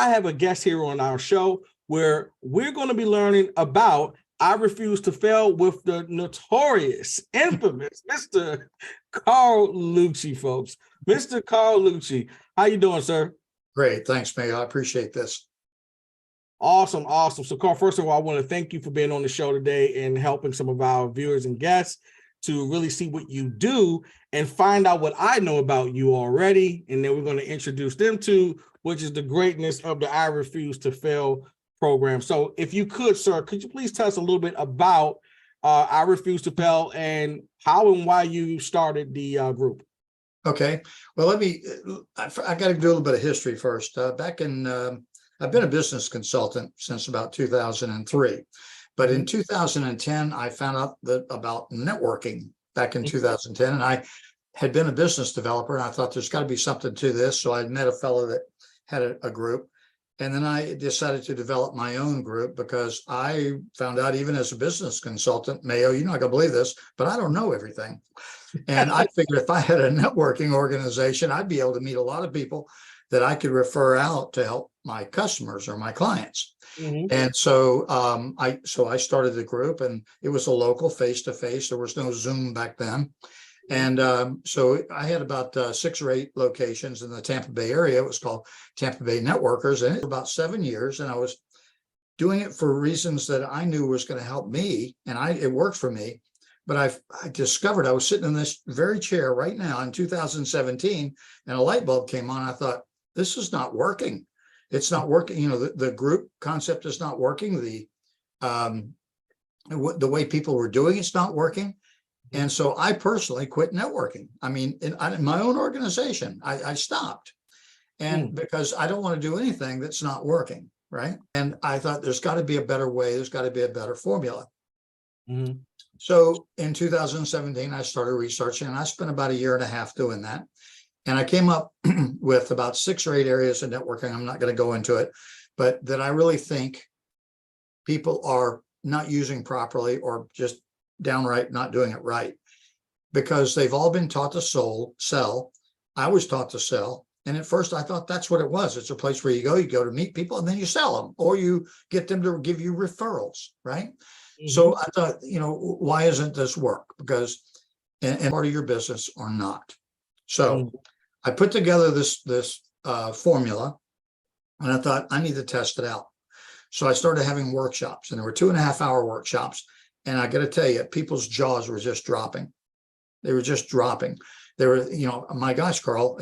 I have a guest here on our show where we're going to be learning about I Refuse to Fail with the notorious, infamous Mr. Carl Lucci, folks. Mr. Carl Lucci, how you doing, sir? Great. Thanks, Mayo. I appreciate this. Awesome, awesome. So, Carl, first of all, I want to thank you for being on the show today and helping some of our viewers and guests to really see what you do and find out what I know about you already. And then we're going to introduce them to, which is the greatness of the I Refuse to Fail program. So if you could, sir, could you please tell us a little bit about I Refuse to Fail and how and why you started the group? Okay. Well, I got to do a little bit of history first. I've been a business consultant since about 2003. But in 2010, I found out about networking back in 2010, and I had been a business developer, and I thought there's got to be something to this. So I met a fellow that had a group, and then I decided to develop my own group because I found out, even as a business consultant, Mayo, you're not going to believe this, but I don't know everything. And I figured if I had a networking organization, I'd be able to meet a lot of people that I could refer out to help my customers or my clients. And so I started the group, and it was a local face-to-face. There was no Zoom back then. And so I had about 6 or 8 locations in the Tampa Bay area. It was called Tampa Bay Networkers, and it was about 7 years. And I was doing it for reasons that I knew was going to help me, and it worked for me. But I discovered I was sitting in this very chair right now in 2017, and a light bulb came on. I thought, this is not working. It's not working. You know, the group concept is not working. The way people were doing it's not working. And so I personally quit networking. I mean, in my own organization, I stopped, and because I don't want to do anything that's not working, right? And I thought there's got to be a better way. There's got to be a better formula. So in 2017, I started researching, and I spent about 1.5 years doing that. And I came up with about 6 or 8 areas of networking. I'm not going to go into it, but that I really think people are not using properly, or just downright not doing it right, because they've all been taught to sell. I was taught to sell. And at first I thought that's what it was. It's a place where you go to meet people, and then you sell them, or you get them to give you referrals, right? So I thought, why isn't this work? Because and part of your business or not. So I put together this formula, and I thought I need to test it out. So I started having workshops, and there were 2.5-hour workshops. And I got to tell you, people's jaws were just dropping. They were just dropping. They were, my gosh, Carl,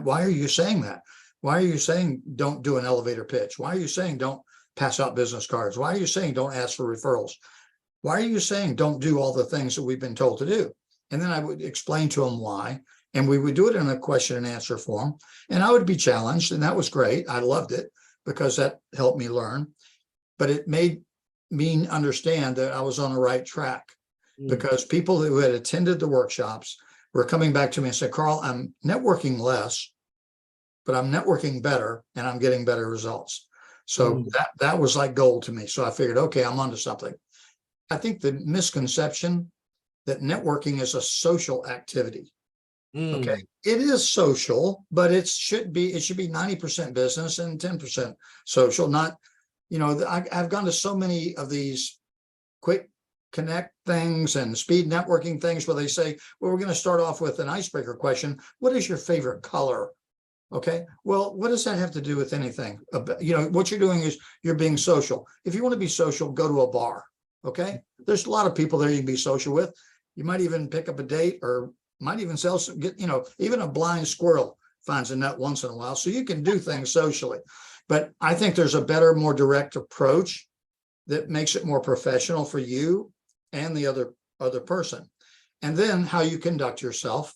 why are you saying that? Why are you saying don't do an elevator pitch? Why are you saying don't pass out business cards? Why are you saying don't ask for referrals? Why are you saying don't do all the things that we've been told to do? And then I would explain to them why. And we would do it in a question and answer form. And I would be challenged, and that was great. I loved it because that helped me learn. But it made me understand that I was on the right track, because people who had attended the workshops were coming back to me and said, Carl, I'm networking less, but I'm networking better, and I'm getting better results. So that was like gold to me. So I figured, okay, I'm onto something. I think the misconception that networking is a social activity. Okay, it is social, but it should be 90% business and 10% social. Not, I've gone to so many of these quick connect things and speed networking things where they say, well, we're going to start off with an icebreaker question. What is your favorite color? Okay, well, what does that have to do with anything? What you're doing is you're being social. If you want to be social, go to a bar. Okay, there's a lot of people there you can be social with. You might even pick up a date, or might even sell some, even a blind squirrel finds a nut once in a while. So you can do things socially. But I think there's a better, more direct approach that makes it more professional for you and the other person. And then how you conduct yourself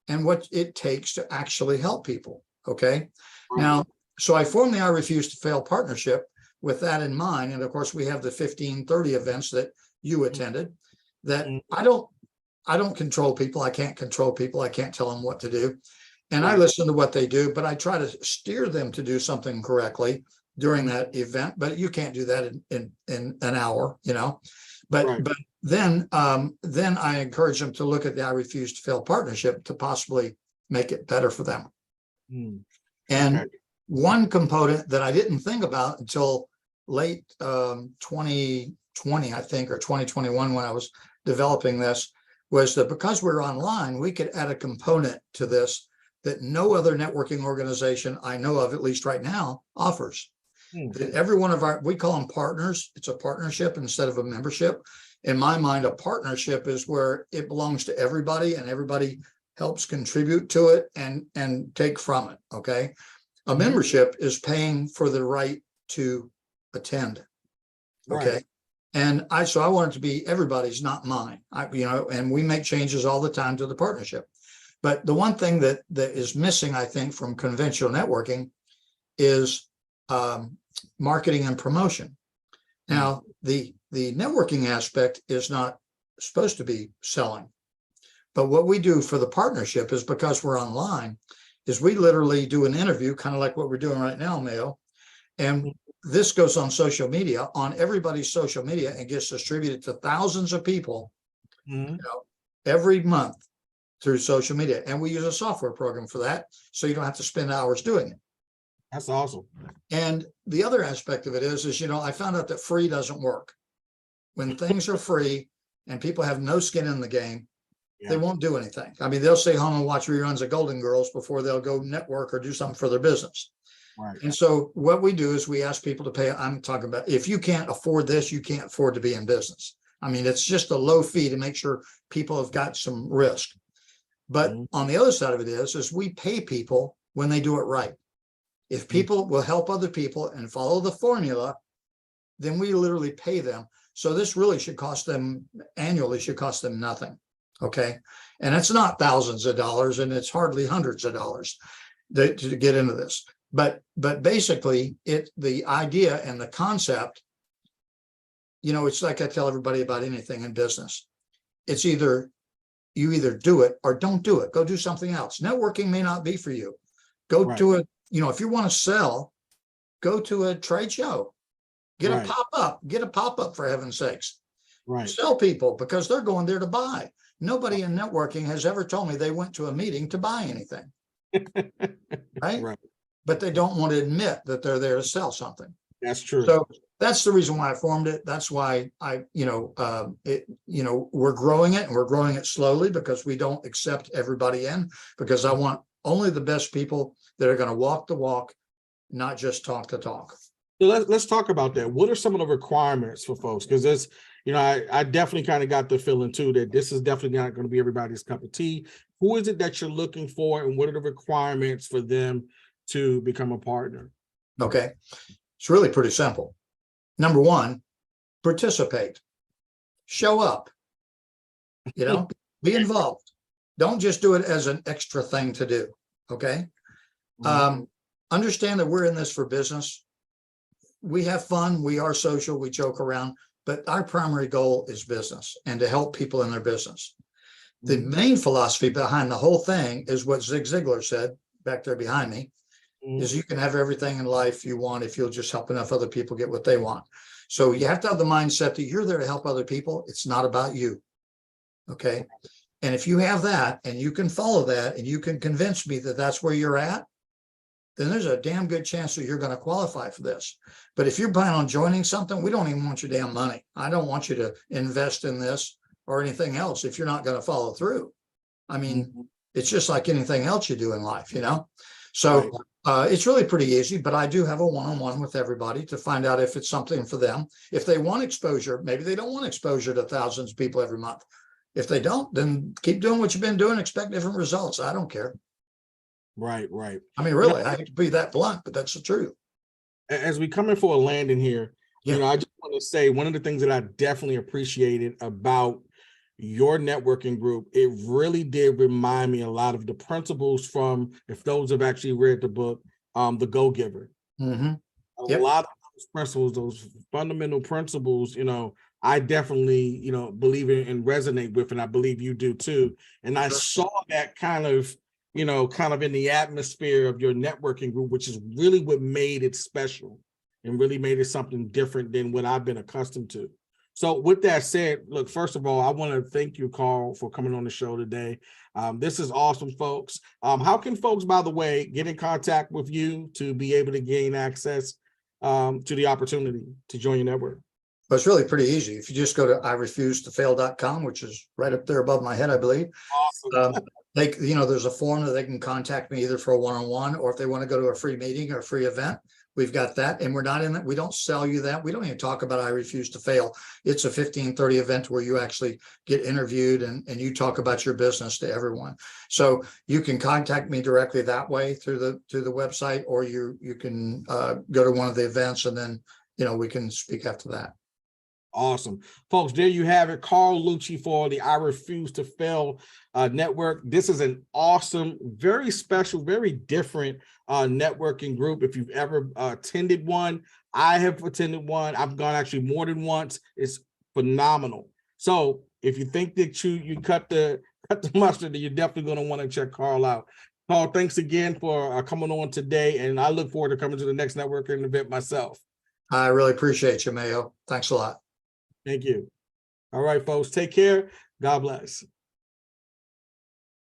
and what it takes to actually help people. Okay. Now, so I formed the I Refuse to Fail partnership with that in mind. And of course, we have the 1530 events that you attended that I don't control people. I can't control people. I can't tell them what to do. And I listen to what they do, but I try to steer them to do something correctly during that event. But you can't do that in an hour, But then I encourage them to look at the I Refuse to Fail partnership to possibly make it better for them. And one component that I didn't think about until late 2020, I think, or 2021, when I was developing this, was that because we're online, we could add a component to this that no other networking organization I know of, at least right now, offers. That every one of we call them partners. It's a partnership instead of a membership. In my mind, a partnership is where it belongs to everybody and everybody helps contribute to it and take from it. Okay. A membership is paying for the right to attend. Okay. Right. And so I want it to be everybody's, not mine. And we make changes all the time to the partnership. But the one thing that is missing, I think, from conventional networking is marketing and promotion. Now, the networking aspect is not supposed to be selling. But what we do for the partnership is, because we're online, is we literally do an interview, kind of like what we're doing right now, Mayo. And this goes on social media, on everybody's social media, and gets distributed to thousands of people every month through social media. And we use a software program for that, so you don't have to spend hours doing it. That's awesome. And the other aspect of it is I found out that free doesn't work. When things are free and people have no skin in the game, they won't do anything. I mean, they'll stay home and watch reruns of Golden Girls before they'll go network or do something for their business. Right. And so what we do is we ask people to pay. I'm talking about, if you can't afford this, you can't afford to be in business. I mean, it's just a low fee to make sure people have got some risk. But on the other side of it is we pay people when they do it right. If people will help other people and follow the formula, then we literally pay them. So this really should cost them annually, should cost them nothing. Okay. And it's not thousands of dollars, and it's hardly hundreds of dollars to get into this. But basically the idea and the concept, it's like I tell everybody about anything in business. It's you either do it or don't do it. Go do something else. Networking may not be for you. Go to it. If you want to sell, go to a trade show, get a pop-up, for heaven's sakes. Right. Sell people, because they're going there to buy. Nobody in networking has ever told me they went to a meeting to buy anything. Right? But they don't want to admit that they're there to sell something. That's true. So that's the reason why I formed it. That's why we're growing it, and we're growing it slowly, because we don't accept everybody in, because I want only the best people that are going to walk the walk, not just talk the talk. So let's talk about that. What are some of the requirements for folks? Because there's, I definitely kind of got the feeling too that this is definitely not going to be everybody's cup of tea. Who is it that you're looking for, and what are the requirements for them to become a partner? Okay. It's really pretty simple. Number one, participate. Show up. Be involved. Don't just do it as an extra thing to do. Okay. Understand that we're in this for business. We have fun. We are social. We joke around, but our primary goal is business and to help people in their business. The main philosophy behind the whole thing is what Zig Ziglar said back there behind me, is you can have everything in life you want if you'll just help enough other people get what they want. So you have to have the mindset that you're there to help other people. It's not about you. Okay. And if you have that, and you can follow that, and you can convince me that that's where you're at, then there's a damn good chance that you're going to qualify for this. But if you're planning on joining something, we don't even want your damn money. I don't want you to invest in this or anything else if you're not going to follow through. I mean, it's just like anything else you do in life, So it's really pretty easy, but I do have a one-on-one with everybody to find out if it's something for them. If they want exposure, maybe they don't want exposure to thousands of people every month. If they don't, then keep doing what you've been doing, expect different results. I don't care. Right. I mean, really, I hate to be that blunt, but that's the truth. As we come in for a landing here, I just want to say one of the things that I definitely appreciated about your networking group, it really did remind me a lot of the principles from, if those have actually read the book, The Go-Giver. A lot of those principles, those fundamental principles, I definitely, believe in and resonate with, and I believe you do too. And I saw that kind of in the atmosphere of your networking group, which is really what made it special and really made it something different than what I've been accustomed to. So with that said, look, first of all, I want to thank you, Carl, for coming on the show today. This is awesome, folks. How can folks, by the way, get in contact with you to be able to gain access to the opportunity to join your network? But it's really pretty easy. If you just go to IRefuseToFail.com, which is right up there above my head, I believe. Awesome. There's a form that they can contact me either for a one-on-one, or if they want to go to a free meeting or a free event, we've got that. And we're not in that. We don't sell you that. We don't even talk about I Refuse to Fail. It's a 15-30 event where you actually get interviewed and you talk about your business to everyone. So you can contact me directly that way through the website, or you can go to one of the events, and then, we can speak after that. Awesome. Folks, there you have it. Carl Lucci for the I Refuse to Fail network. This is an awesome, very special, very different networking group. If you've ever attended one, I have attended one. I've gone actually more than once. It's phenomenal. So if you think that you cut the mustard, then you're definitely going to want to check Carl out. Carl, thanks again for coming on today, and I look forward to coming to the next networking event myself. I really appreciate you, Mayo. Thanks a lot. Thank you. All right, folks, take care. God bless.